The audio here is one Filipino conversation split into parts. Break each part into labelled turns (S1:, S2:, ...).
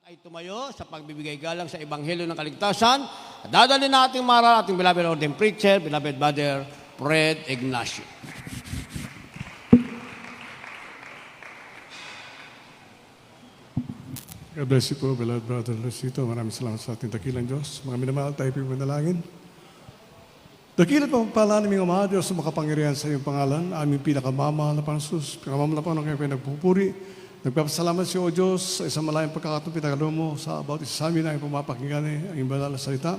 S1: ay tumayo sa pagbibigay galang sa Ebanghelyo ng Kaligtasan. Dadalhin natin maral ating beloved ordained preacher, beloved Brother Fred Ignacio.
S2: God bless you po, beloved Brother Lucito. Maraming salamat sa ating dakilang Diyos. Mga minamahal, tayo po manalangin. Dakilat po pala naming Ama, Diyos na makapangyarihan sa iyong pangalan, aming pinakamamahal na Panginoon, pinakamamahal na Panginoon, kaya pinagpupuri. Nagpapasalamat sa iyo, O Diyos, sa isang malayang pagkakataon pinagalo mo sa about isa sa amin na aming pumapakinggan ang iyong banal na salita.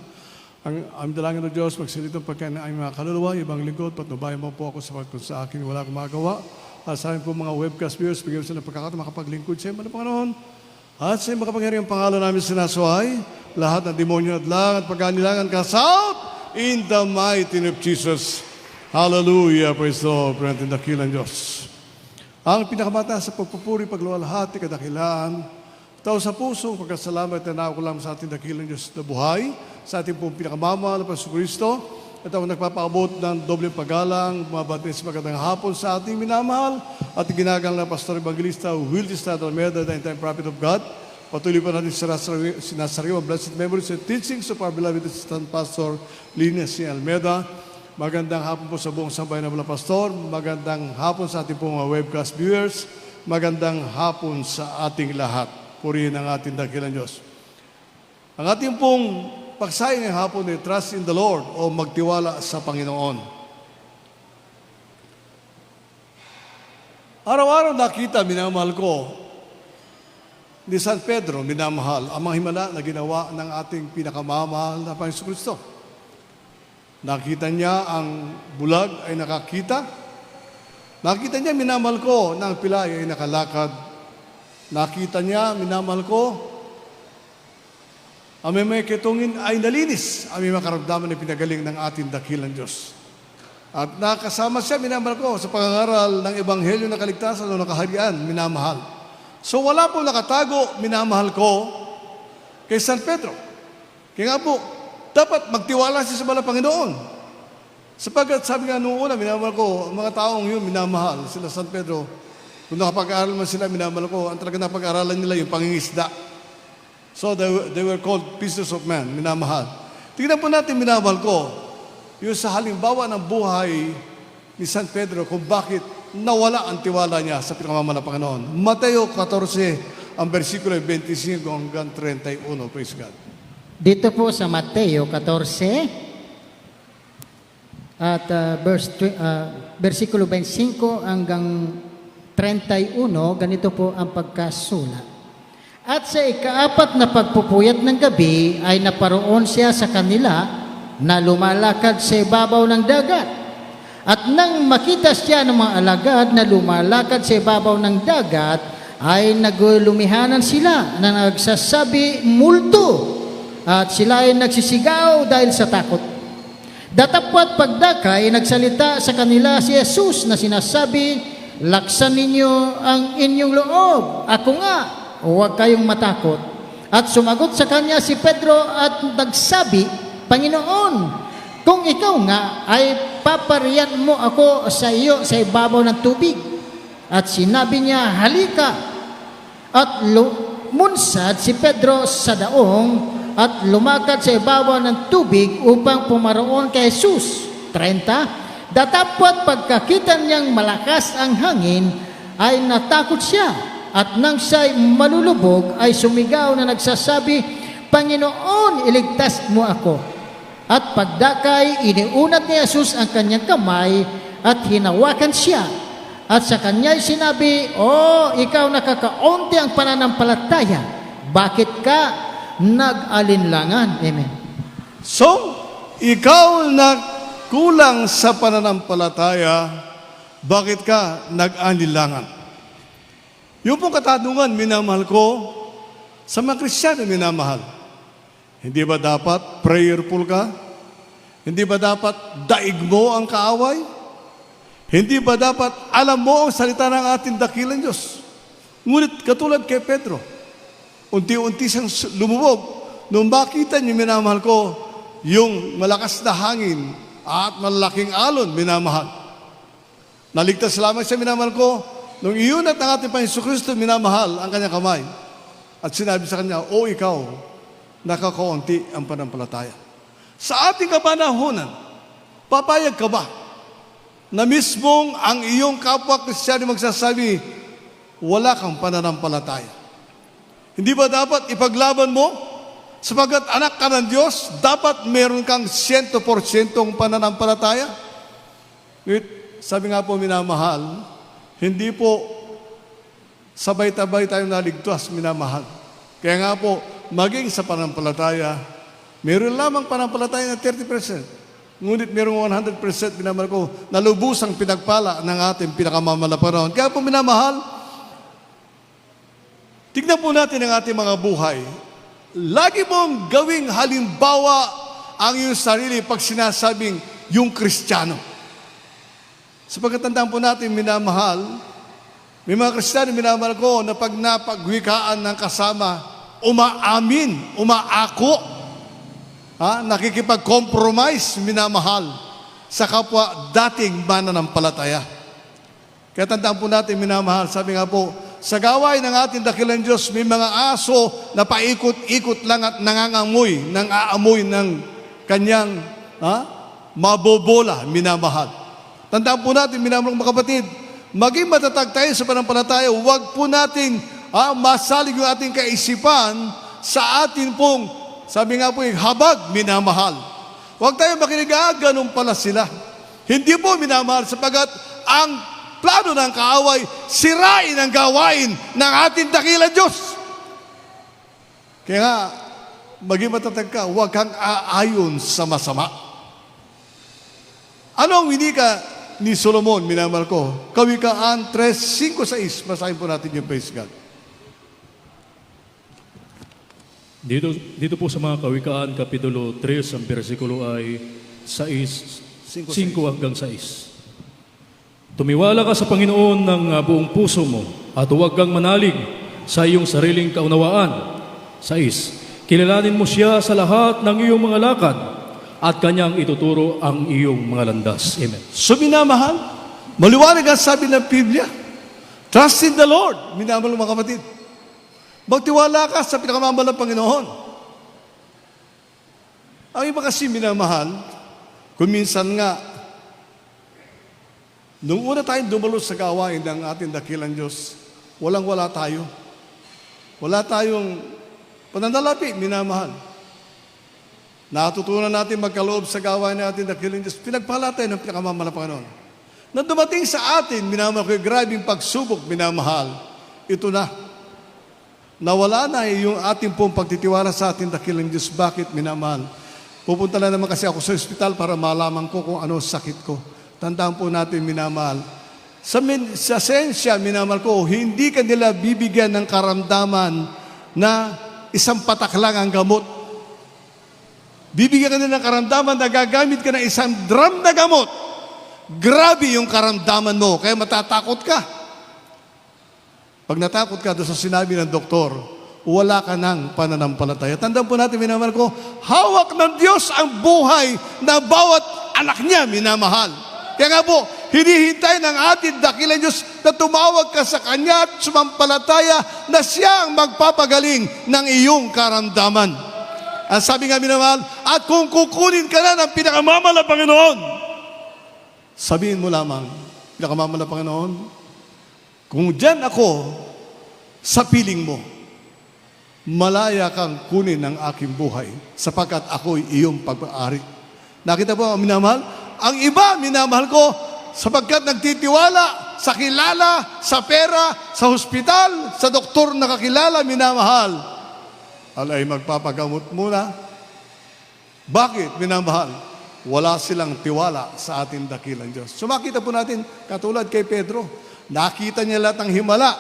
S2: Ang aming dalangin, O Diyos, magsilitong pagkain ng aming mga kaluluwa, ibang lingkod, patnubayan mo po ako kung sa akin wala akong magawa. At sa amin po mga webcast viewers, bigyan mo sila ng pagkakataon makapaglingkod sa iyo, Panginoon. At sa iyong makapangyarihan pangalan namin sinasuhay, lahat ng demonyo at lang at pagkanilangan cast out in the mighty name of Jesus. Hallelujah, praise the Lord, praise the dakilang Diyos. Ang pinakamataas sa pagpupuri, pagluwalhati, kadakilaan, tao sa puso, pagkasalamat na nako lang sa ating dakilang Diyos na buhay, sa ating pong pinakamamahal na Panginoon, at ako nagpapaabot ng doble paggalang, mabatis magandang hapon sa ating minamahal, at ginagalang na Pastor Evangelista Wildy Estrada Almeida, the entire prophet of God. Patuloy pa natin sinasariwa, blessed memories and teachings of our beloved Assistant Pastor Linia C. Almeida. Magandang hapon po sa buong sambayan ng mga pastor. Magandang hapon sa ating pong mga webcast viewers. Magandang hapon sa ating lahat. Purihin ang ating dakilang Diyos. Ang ating pong pagsayo ng hapon ay trust in the Lord o magtiwala sa Panginoon. Araw-araw nakita, minamahal ko, ni San Pedro, minamahal, ang mga himala na ginawa ng ating pinakamamahal na Panginoon Kristo. Nakita niya ang bulag ay nakakita. Nakita niya, minamahal ko, na ang pilay ay nakalakad. Nakita niya, minamahal ko, ang may kitungin ay nalinis. Ang may makaramdaman ay pinagaling ng ating dakilang Diyos. At nakasama siya, minamahal ko, sa pangangaral ng Ebanghelyo ng Kaligtasan o ng Kaharian, minamahal. So wala po nakatago, minamahal ko, kay San Pedro. Kaya nga po, dapat magtiwala siya sa mga Panginoon. Sapagkat sabi nga noong una, minamahal ko, ang mga taong yun, minamahal, sila San Pedro, kung nakapag-aaral man sila, minamahal ko, ang talaga napag-aaralan nila yung pangingisda. So they were called pieces of man, minamahal. Tingnan po natin, minamahal ko, yung sa halimbawa ng buhay ni San Pedro, kung bakit nawala ang tiwala niya sa pinakamamahal na Panginoon. Mateo 14, ang versikulo 25 hanggang 31. Praise God.
S3: Dito po sa Mateo 14 at versikulo 25 hanggang 31, ganito po ang pagkasulat. At sa ikaapat na pagpupuyat ng gabi ay naparoon siya sa kanila na lumalakad sa ibabaw ng dagat. At nang makita siya ng mga alagad na lumalakad sa ibabaw ng dagat, ay naglumihanan sila na nagsasabi, multo! At sila ay nagsisigaw dahil sa takot. Datapwat pagdakay, nagsalita sa kanila si Jesus na sinasabi, laksan ninyo ang inyong loob. Ako nga, huwag kayong matakot. At sumagot sa kanya si Pedro at nagsabi, Panginoon, kung ikaw nga ay papariyan mo ako sa iyo sa ibabaw ng tubig. At sinabi niya, halika. At lumunsad si Pedro sa daong at lumakad sa ibabaw ng tubig upang pumaroon kay Jesus. 30. Datapwat pagkakita niyang malakas ang hangin, ay natakot siya. At nang siya'y malulubog, ay sumigaw na nagsasabi, Panginoon, iligtas mo ako. At pagdakay, iniunat ni Jesus ang kanyang kamay at hinawakan siya. At sa kanya'y sinabi, ikaw nakakaunti ang pananampalataya. Bakit ka nag-alinlangan? Amen.
S2: So, ikaw na kulang sa pananampalataya, bakit ka nag-anilangan? Yung pong katanungan, minamahal ko, sa mga Kristiyano, minamahal. Hindi ba dapat prayerful ka? Hindi ba dapat daig mo ang kaaway? Hindi ba dapat alam mo ang salita ng ating dakilang Diyos? Ngunit katulad kay Pedro, unti-unti siyang lumubog. Nung makita niyo, minamahal ko, yung malakas na hangin at malaking alon, minamahal. Naligtas lamang siya, minamahal ko, nung iunat ng ating Panginoon Kristo, minamahal ang kanyang kamay. at sinabi sa kanya, "O ikaw, nakakaunti ang pananampalataya. Sa ating kapanahunan, papayag ka ba na mismong ang iyong kapwa Kristiyano magsasabi, wala kang pananampalataya? Hindi ba dapat ipaglaban mo? Sapagat anak ka ng Diyos, dapat meron kang 100% pananampalataya." Sabi nga po, minamahal, hindi po sabay-tabay tayong naligtas, minamahal. Kaya nga po, maging sa pananampalataya, meron lamang pananampalataya na 30%. Ngunit merong 100%, minamahal ko, na lubusang pinagpala ng ating pinakamamalapanahon. Kaya po, minamahal, tignan po natin ang ating mga buhay. Lagi mong gawing halimbawa ang iyong sarili pag sinasabing yung Kristiyano. Sapagkat tandaan po natin, minamahal, may mga Kristiyano, minamahal ko, na pag napagwikaan ng kasama, umaamin, umaako, nakikipag-compromise, minamahal, sa kapwa dating mananampalataya. Kaya tandaan po natin, minamahal, sabi nga po, sa gawain ng ating dakilang Diyos, may mga aso na paikot-ikot lang at nangangamoy, nang aamoy ng kanyang mabobola, minamahal. Tandaan po natin, minamahal mga kapatid, maging matatag tayo sa pananampalataya, huwag po natin masalig yung ating kaisipan sa atin pong, sabi nga po, habag, minamahal. Huwag tayo makinig, ganun pala sila. Hindi po, minamahal, sapagat ang plano ng kaaway, sirain ang gawain ng ating dakilang Diyos. Kaya nga, maging matatag ka, huwag kang aayon sa masama. Ano ang winika ni Solomon, minamahal ko? Kawikaan 3:5-6. Basahin po natin yung praise God.
S4: Dito po sa mga Kawikaan, Kapitulo 3, ang bersikulo ay 5 hanggang 6. Tumiwala ka sa Panginoon ng buong puso mo at huwag kang manalig sa iyong sariling kaunawaan. 6. Kilalanin mo siya sa lahat ng iyong mga lakad at kanyang ituturo ang iyong mga landas. Amen.
S2: So minamahal, maliwanag ang sabi ng Biblia, trust in the Lord. Minamahal mga kapatid, magtiwala ka sa pinakamamahal ng Panginoon. Ang iba kasi, minamahal, kung minsan nga, nung una tayong dumalo sa gawain ng ating dakilang Diyos, walang-wala tayo. Wala tayong pananalapi, minamahal. Natutunan natin magkaloob sa gawain ng ating dakilang Diyos. Pinagpala tayo ng pinakamamahal na Panginoon. Nang dumating sa atin, minamahal ko, grabing pagsubok, minamahal, ito na. Nawala na yung ating pong pagtitiwala sa ating dakilang Diyos. Bakit, minamahal? Pupunta na naman kasi ako sa ospital para malaman ko kung ano sakit ko. Tandaan po natin, minamahal, sa sensya, minamahal ko, hindi ka nila bibigyan ng karamdaman na isang patak lang ang gamot. Bibigyan ka nila ng karamdaman na gagamit ka ng isang drum na gamot. Grabe yung karamdaman mo, kaya matatakot ka. Pag natakot ka doon sa sinabi ng doktor, wala ka ng pananampalataya. Tandaan po natin, minamahal ko, hawak ng Diyos ang buhay na bawat anak niya, minamahal. Kaya nga po, hinihintay ng ating dakilang Diyos na tumawag ka sa Kanya at sumampalataya na Siya ang magpapagaling ng iyong karamdaman. Ang sabi nga, minamahal, at kung kukunin ka na ng pinakamamahal na Panginoon, sabihin mo lamang, pinakamamahal na Panginoon, kung diyan ako sa piling mo, malaya kang kunin ng aking buhay sapagkat ako'y iyong pag-aari. Nakita po, minamahal, ang iba, minamahal ko, sapagkat nagtitiwala sa kilala, sa pera, sa hospital, sa doktor na kakilala, minamahal, alay magpapagamot muna. Bakit, minamahal? Wala silang tiwala sa ating dakilang Diyos. So makita po natin, katulad kay Pedro, nakita niya lahat ng himala,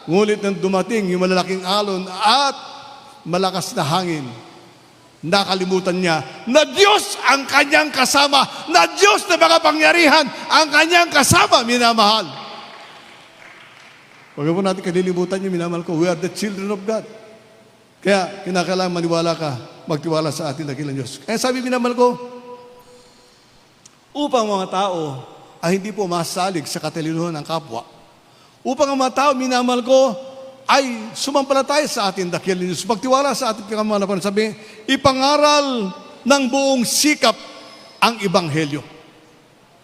S2: ngunit nang dumating yung malalaking alon at malakas na hangin, nakalimutan niya na Diyos ang kanyang kasama, na Diyos na makapangyarihan ang kanyang kasama, minamahal. Huwag po natin kalilimutan niyo, minamahal ko, we are the children of God. Kaya kinakailangan maniwala ka, magtiwala sa ating dakilang Diyos. Kaya sabi, minamahal ko, upang mga tao ay hindi po masalig sa katalinuhan ng kapwa, upang ang mga tao, minamahal ko, ay sumampalataya sa ating dakilang Diyos, pagtiwala sa ating pinakamalapan, sabi, ipangaral ng buong sikap ang Ebanghelyo.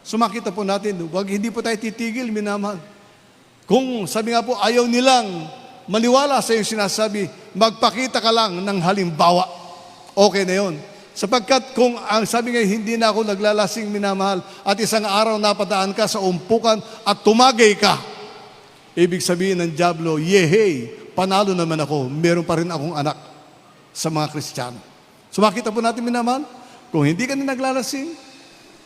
S2: So makita po natin, hindi po tayo titigil, minamahal. Kung sabi nga po, ayaw nilang maniwala sa iyong sinasabi, magpakita ka lang ng halimbawa. Okay na yun. Sapagkat kung ang sabi nga, hindi na ako naglalasing, minamahal, at isang araw napadaan ka sa umpukan at tumagay ka, ibig sabihin ng dyablo, yehey, panalo naman ako, meron pa rin akong anak sa mga Kristiyano. So makita po natin, minamahal, kung hindi ka na naglalasing,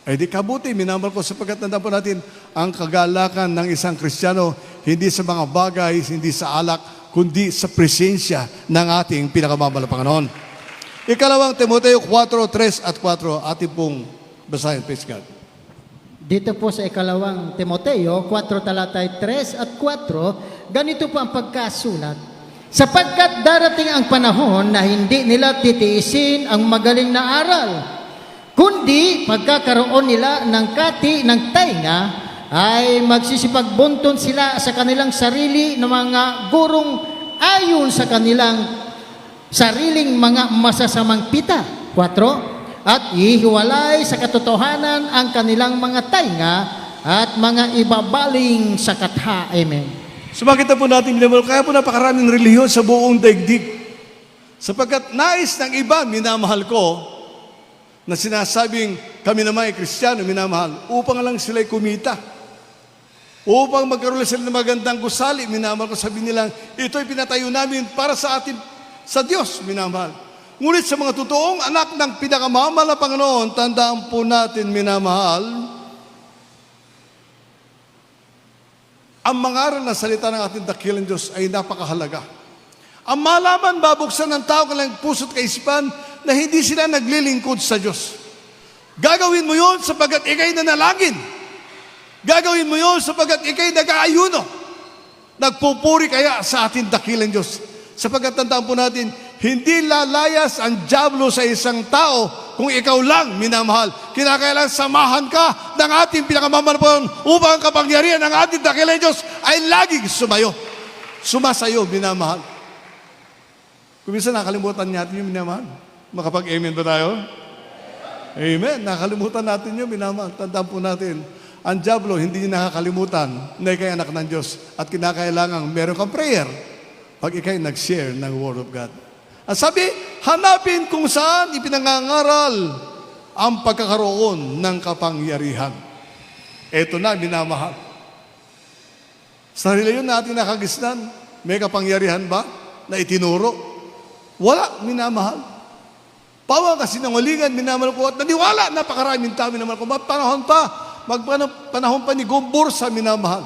S2: ay di kabuti, minamahal ko, sapagkat nandang po natin ang kagalakan ng isang Kristiyano, hindi sa mga bagay, hindi sa alak, kundi sa presensya ng ating pinakamamahal na Panginoon. Ikalawang Timoteo 4:3 at 4, ating pong basahin, praise God.
S3: Dito po sa ikalawang Timoteo 4 talatay 3 at 4, ganito po ang pagkasulat. Sapagkat darating ang panahon na hindi nila titiisin ang magaling na aral, kundi pagkakaroon nila ng kati ng tainga, ay magsisipagbunton sila sa kanilang sarili ng mga gurong ayon sa kanilang sariling mga masasamang pita. 4, at ihiwalay sa katotohanan ang kanilang mga tainga at mga ibabaling sa katha. Amen.
S2: So makita po natin, kaya po napakaraming relihiyon sa buong daigdig. Sapagkat nais ng iba, minamahal ko, na sinasabing kami naman ay Kristiyano, minamahal, upang lang sila'y kumita. Upang magkaroon sila ng magandang gusali, minamahal ko, sabi nilang, ito'y pinatayo namin para sa atin, sa Diyos, minamahal. Ngunit sa mga totoong anak ng pinakamamahal na Panginoon, tandaan po natin, minamahal, ang mangaral na salita ng ating dakilang Diyos ay napakahalaga. Ang malaman, babuksan ng tao kanilang puso't kaisipan na hindi sila naglilingkod sa Diyos. Gagawin mo yun sapagkat ikay nanalangin. Gagawin mo yun sapagkat ikay nag-aayuno. Nagpupuri kaya sa ating dakilang Diyos. Sapagkat tandaan po natin, hindi lalayas ang dyablo sa isang tao kung ikaw lang, minamahal. Kinakailangan samahan ka ng ating pinakamamahal upang ang kapangyarihan ng ating dakilang Diyos ay laging sumasayo, minamahal. Kung minsan nakalimutan natin yung minamahal, makapag-amen ba tayo? Amen. Nakalimutan natin yung minamahal. Tandaan po natin, ang dyablo hindi niya nakakalimutan na ikay anak ng Diyos at kinakailangan meron kang prayer pag ikay nag-share ng Word of God. Ang sabi, hanapin kung saan ipinangangaral ang pagkakaroon ng kapangyarihan. Ito na, minamahal. Sa reliyon natin nakagisnan, may kapangyarihan ba na itinuro? Wala, minamahal. Pawang kasinungalingan, minamahal ko, at naniwala, napakaraming tao, minamahal ko, panahon pa ni Gombursa, minamahal.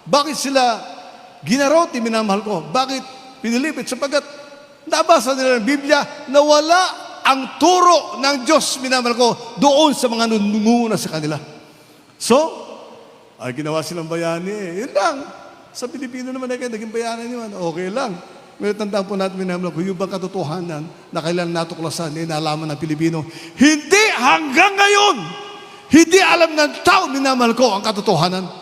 S2: Bakit sila ginaroti, minamahal ko? Bakit pinilipit? Sapagkat nabasa nila ng Biblia na wala ang turo ng Diyos, minamahal ko, doon sa mga nunguna sa kanila. So, ay ginawa silang bayani. Yun lang. Sa Pilipino naman ay kayo, naging bayanan yun. Okay lang. Pero tandaan po natin, minamahal ko, yung bang katotohanan na kailan natuklasan, nalaman ng Pilipino, hindi hanggang ngayon, hindi alam ng tao, minamahal ko, ang katotohanan.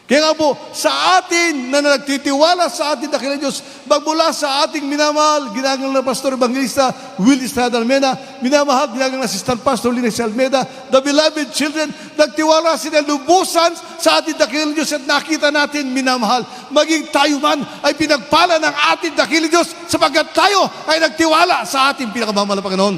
S2: Kaya nga po, sa atin na nagtitiwala sa atin dakilang Diyos, magmula sa ating minamahal, ginagalang na Pastor Evangelista Will Estrada Almena, minamahal, ginagalang na Assistant Pastor Linus Almeda, the beloved children, nagtiwala sila lubusan sa ating dakilang Diyos at nakita natin, minamahal, maging tayo man ay pinagpala ng ating dakilang Diyos sapagkat tayo ay nagtiwala sa ating pinakamamahal na Panginoon.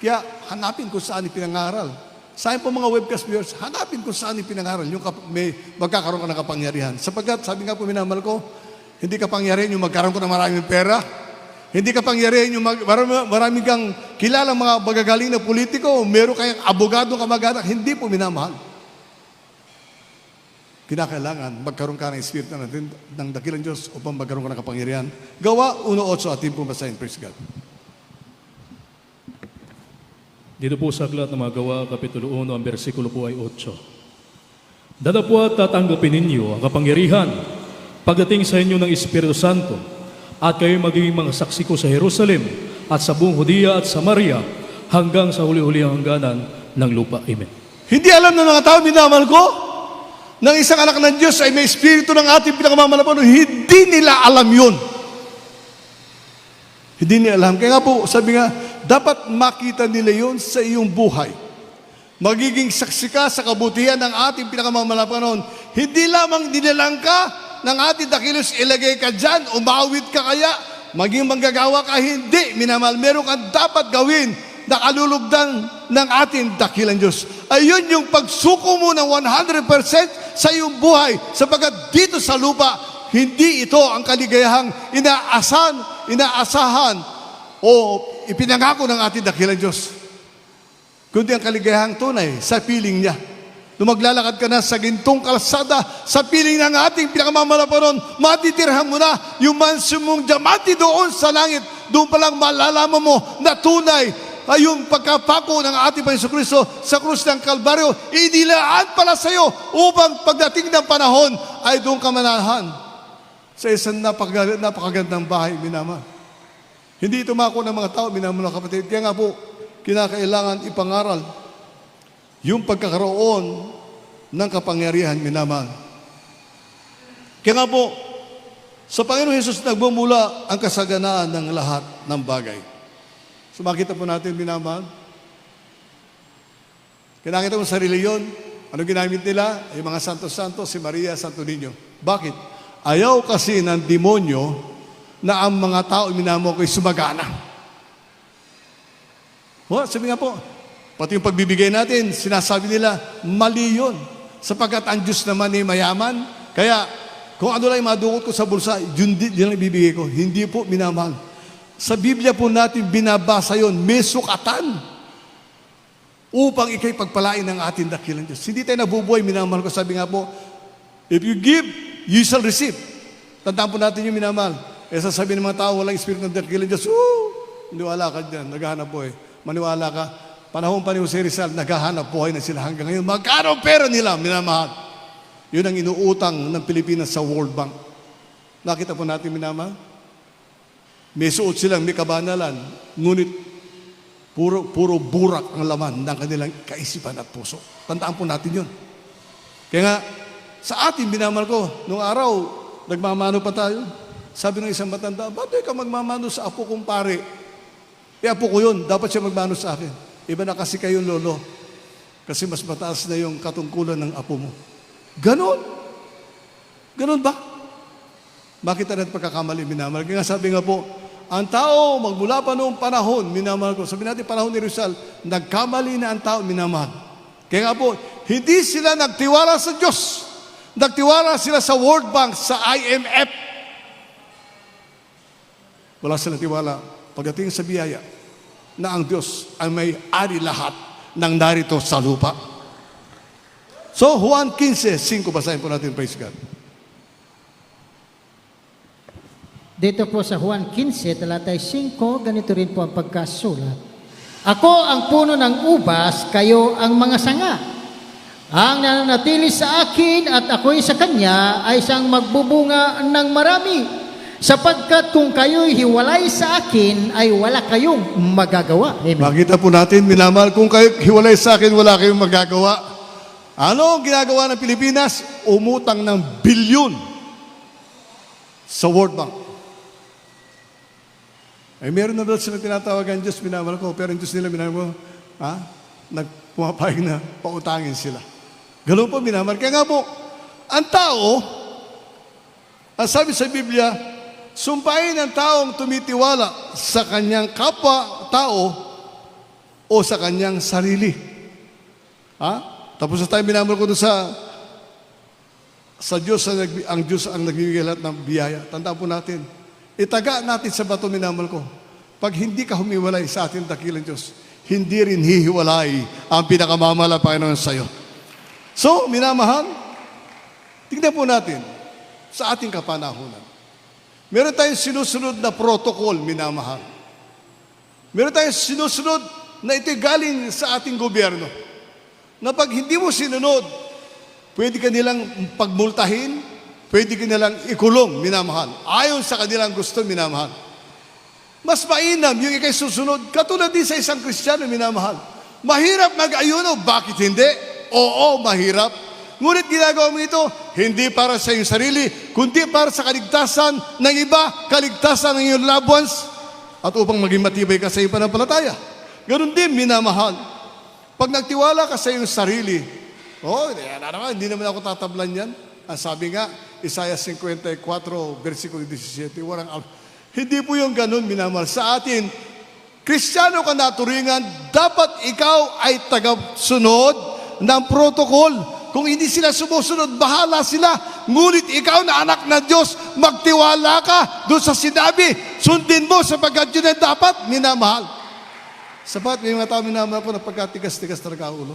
S2: Kaya hanapin kung saan ipinangaral. Sa akin po mga webcast viewers, hanapin kung saan ipinangaral yung may magkakaroon ka ng kapangyarihan. Sapagkat, sabi nga po minamahal ko, hindi kapangyarihan yung magkaroon ko ng maraming pera. Hindi kapangyarihan yung maraming kang kilalang mga magagaling na politiko, meron kayang abogado kamag-anak. Hindi po minamahal. Kinakailangan magkaroon ka ng Espiritu ng dakilang Diyos upang magkaroon ka ng kapangyarihan. Gawa 1:8 ating pumasahin. Praise God.
S4: Dito po sa aklat ng mga gawa, Kapitulo 1, ang versikulo po ay 8. Datapwat tatanggapin ninyo ang kapangyarihan pagdating sa inyo ng Espiritu Santo at kayo magiging mga saksi ko sa Jerusalem at sa buong Judea at Samaria hanggang sa huli-huli ang hangganan ng lupa. Amen.
S2: Hindi alam ng mga tao, minamahal ko, ng isang anak ng Diyos ay may espiritu ng ating pinakamamalapan. Hindi nila alam yun. Hindi nila alam. Kaya nga po, sabi nga, dapat makita nila yun sa iyong buhay. Magiging saksi ka sa kabutihan ng ating pinakamamalapan. Hindi lamang nilalang ka ng ating dakilos, ilagay ka dyan, umawit ka kaya, maging manggagawa ka, hindi, minamahal. Meron kang dapat gawin na kalulugdan ng ating dakilang Diyos. Ayun yung pagsuko mo ng 100% sa iyong buhay, sapagkat dito sa lupa, hindi ito ang kaligayahang inaasahan o ipinangako ng ating dakilang Diyos, kundi ang kaligayahang tunay sa piling niya. Nung maglalakad ka na sa gintong kalsada, sa piling ng ating pinakamamalapanon, matitirhan mo na yung mansion mong diamante doon sa langit. Doon pa lang malalaman mo na tunay ay yung pagkapako ng ating Panginoon Kristo sa krus ng Kalbaryo, inilaan pala sa iyo upang pagdating ng panahon ay doon ka manahan sa isang napakagandang bahay, minama. Hindi ito mako ng mga tao, minama mga kapatid. Kaya nga po, kinakailangan ipangaral yung pagkakaroon ng kapangyarihan, minamahal. Kaya nga po, sa Panginoon Jesus nagbumula ang kasaganaan ng lahat ng bagay. So makita po natin, minamahal. Kinakita mo sa reliyon, ano ginamit nila? Yung mga santo-santo, si Maria, Santo Niño. Bakit? Ayaw kasi ng demonyo na ang mga tao, minamo ko'y sumagana. Sabi nga po, pati yung pagbibigay natin, sinasabi nila, mali yun. Sapagkat ang Diyos naman ay mayaman. Kaya, kung ano lang madukot ko sa bulsa, yun lang ibibigay ko. Hindi po, minamahal. Sa Biblia po natin binabasa yun, may sukatan upang ikay pagpalain ng ating dakilang Diyos. Hindi tayo nabubuhay, minamahal ko. Sabi nga po, if you give, you shall receive. Tandaan po natin yung minamahal. Sasabihin ng mga tao, walang espiritu ng dakilang Diyos, maniwala ka dyan, naghahanap po maniwala ka. Panahon pa ni Jose Rizal, naghahanap buhay na sila hanggang ngayon. Magkano pera nila, minamahal? Yun ang inuutang ng Pilipinas sa World Bank. Nakita po natin, minamahal? May suot silang may kabanalan, ngunit puro burak ang laman ng kanilang kaisipan at puso. Tandaan po natin yun. Kaya nga, sa atin, minamahal ko, nung araw, nagmamano pa tayo. Sabi ng isang matanda, ba't ka magmamano sa apo kong pare? Apo ko yun, dapat siya magmano sa akin. Iba na kasi kayong lolo. Kasi mas mataas na yung katungkulan ng apo mo. Ganon. Ganon ba? Makita natin pagkakamali, minamahal. Kaya sabi nga po, ang tao, magmula pa noong panahon, minamahal ko. Sabi natin, panahon ni Rizal, nagkamali na ang tao, minamahal. Kaya nga po, hindi sila nagtiwala sa Diyos. Nagtiwala sila sa World Bank, sa IMF. Wala silang tiwala. Pagdating sa biyaya, na ang Diyos ay may ari lahat ng narito sa lupa. So, Juan 15:5, basahin po natin, praise God.
S3: Dito po sa Juan 15, talatay 5, ganito rin po ang pagkasulat. Ako ang puno ng ubas, kayo ang mga sanga. Ang nananatili sa akin at ako'y sa kanya ay siyang magbubunga ng marami. Sapagkat kung kayo'y hiwalay sa akin, ay wala kayong magagawa. Amen.
S2: Makita po natin, minamahal, kung kayo hiwalay sa akin, wala kayong magagawa. Ano ang ginagawa ng Pilipinas? Umutang ng bilyon sa World Bank. Ay meron na doon sila tinatawagan Diyos, minamahal ko, pero ang Diyos nila, minamahal ko, nagpumapayag na pautangin sila. Ganun po, minamahal. Kaya nga po, ang tao, ang sabi sa Biblia, sumpain ang taong tumitiwala sa kanyang kapwa-tao o sa kanyang sarili. Tapos na tayo minamahal ko doon sa Diyos, ang Diyos ang nagbibigay lahat ng biyaya. Tandaan po natin, itaga natin sa bato, minamahal ko. Pag hindi ka humiwalay sa ating dakilang Diyos, hindi rin hihiwalay ang pinakamamala, Panginoon, sa iyo. So, minamahal, tingnan po natin sa ating kapanahunan. Meron tayong sinusunod na protocol, minamahal. Meron tayong sinusunod na ito'y galing sa ating gobyerno. Na pag hindi mo sinunod, pwede ka nilang pagmultahin, pwede ka nilang ikulong, minamahal. Ayon sa kanilang gusto, minamahal. Mas mainam yung ikay susunod, katulad din sa isang Kristiyano, minamahal. Mahirap mag-ayuno, bakit hindi? Oo, mahirap. Ngunit ginagawa mo ito, hindi para sa iyong sarili, kundi para sa kaligtasan ng iba, kaligtasan ng iyong loved ones, at upang maging matibay ka sa iyong pananampalataya. Ganon din, minamahal. Pag nagtiwala ka sa iyong sarili, hindi naman ako tatablan yan. Ang sabi nga, Isaiah 54, versikulo 17, hindi po yung ganun, minamahal. Sa atin, Kristiyano ka naturingan, dapat ikaw ay tagasunod ng protocol. Kung hindi sila sumusunod, bahala sila. Ngunit ikaw na anak ng Diyos, magtiwala ka doon sa sinabi. Sundin mo sapagkat yun ay dapat, minamahal. Sapat, may mga tao minamahal po na pagkatigas-tigas talaga ang ulo.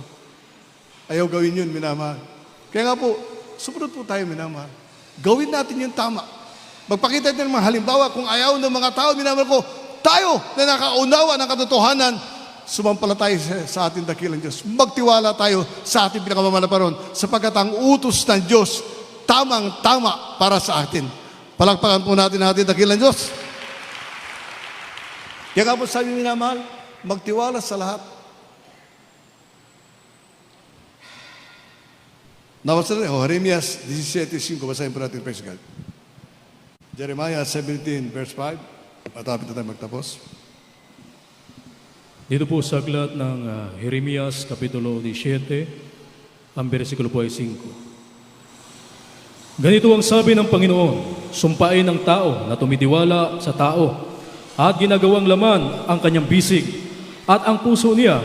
S2: Ayaw gawin yun, minamahal. Kaya nga po, sumunod po tayo, minamahal. Gawin natin yung tama. Magpakita din ng mga halimbawa kung ayaw ng mga tao, minamahal ko, tayo na nakaunawa ng katotohanan, sumampalataya sa ating dakilang Diyos. Magtiwala tayo sa ating pinakamamalaparon sapagkat ang utos ng Diyos, tamang-tama para sa atin. Palakpakan po natin ang ating dakilang Diyos. Kaya nga po sabi minamahal, magtiwala sa lahat. Nabasa rin, Jeremias 17:5, basahin po natin, praise God. Jeremiah 17, verse 5. Matapit na tayo magtapos.
S4: Dito po sa aklat ng Jeremias, Kapitulo 17, ang bersikulo po ay 5. Ganito ang sabi ng Panginoon, sumpain ng tao na tumidiwala sa tao at ginagawang laman ang kanyang bisig at ang puso niya,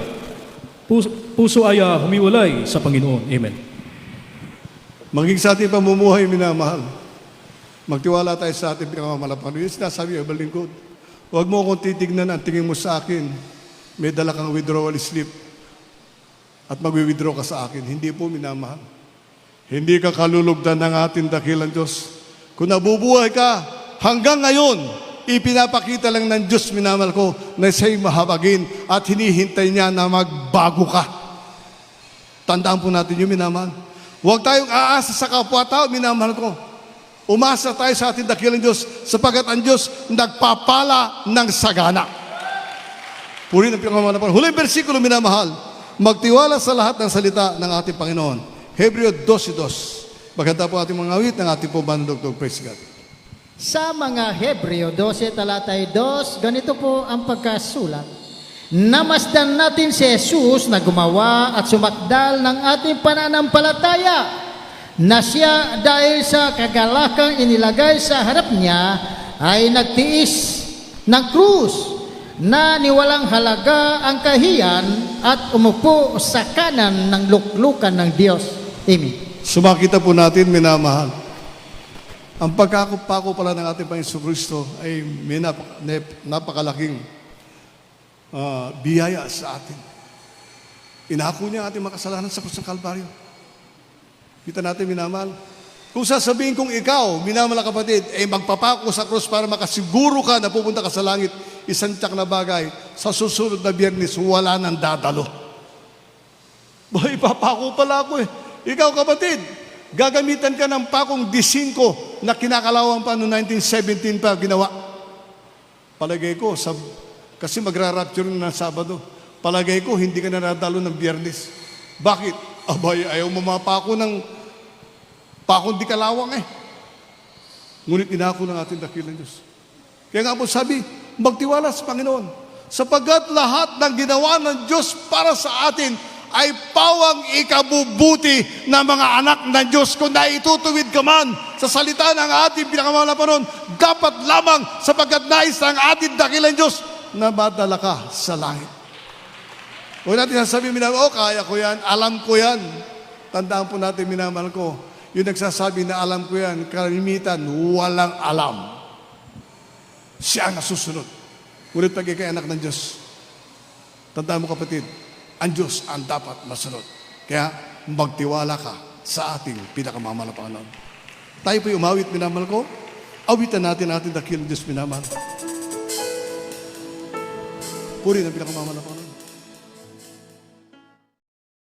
S4: puso ay humiwalay sa Panginoon. Amen.
S2: Maging sa ating pamumuhay, minamahal. Magtiwala tayo sa ating pinakamamalapan. Yung sinasabi, balingkod, huwag mo akong titignan ang tingin mo sa akin. May dala kang withdrawal slip at magwi-withdraw ka sa akin. Hindi po, minamahal. Hindi ka kalulugdan ng ating dakilang Diyos. Kung nabubuhay ka, hanggang ngayon, ipinapakita lang ng Diyos, minamahal ko, na siya'y mahabagin at hinihintay niya na magbago ka. Tandaan po natin yung minamahal. Huwag tayong aasa sa kapwa-tao, minamahal ko. Umasa tayo sa ating dakilang Diyos sapagkat ang Diyos nagpapala ng sagana. Puri ng pinakamamalapan. Huling versikulo, minamahal. Magtiwala sa lahat ng salita ng ating Panginoon. Hebreo 12:2. Maganda po ating mga awit ng ating po bandog. Praise God.
S3: Sa mga Hebreo 12, talatay 2, ganito po ang pagkasulat. Namasdan natin si Jesus na gumawa at sumakdal ng ating pananampalataya, na siya dahil sa kagalakang inilagay sa harap niya ay nagtiis ng krus na niwalang halaga ang kahiyan at umupo sa kanan ng luklukan ng Diyos. Amen.
S2: Sumakita po natin, minamahal. Ang pagkakupako pala ng ating Panginoon Kristo ay may napakalaking biyaya sa atin. Inako niya ang ating makasalanan sa krus ng Kalbaryo. Kita natin, minamahal. Kung sasabihin kong ikaw, minamahal na kapatid, ay magpapako sa krus para makasiguro ka na pupunta ka sa langit, isang tiyak na bagay, sa susunod na Biyernes, wala nang dadalo. Ipapako pala ako eh. Ikaw, kapatid, gagamitan ka ng pakong D5 na kinakalawang pa noong 1917 pa ginawa. Palagay ko, kasi magra-rapture ng Sabado, palagay ko, hindi ka na nadalo ng Biyernes. Bakit? Abay, ayaw mamapako ng pakong di kalawang eh. Ngunit inako ng ating dakilang Diyos. Kaya nga po sabi, magtiwala sa Panginoon. Sapagkat lahat ng ginawa ng Diyos para sa atin ay pawang ikabubuti ng mga anak ng Diyos. Kung naitutuwid ka man sa salita ng ating pinakamamalaparon, dapat lamang sapagkat nais ng ating dakilang Diyos na madala ka sa langit. Huwag natin sasabihin, minamahal, kaya ko yan, alam ko yan. Tandaan po natin, minamahal ko, yung nagsasabi na alam ko yan, kalimitan, walang alam. Siya ang nasusunod. Ngunit pag ikay anak ng Diyos, tandaan mo kapatid, ang Diyos ang dapat masunod. Kaya magtiwala ka sa ating pinakamamalapanan. Tayo po'y umawit, minamahal ko. Awitan natin ating dakilang Diyos, minamahal. Puri ng pinakamamalapanan.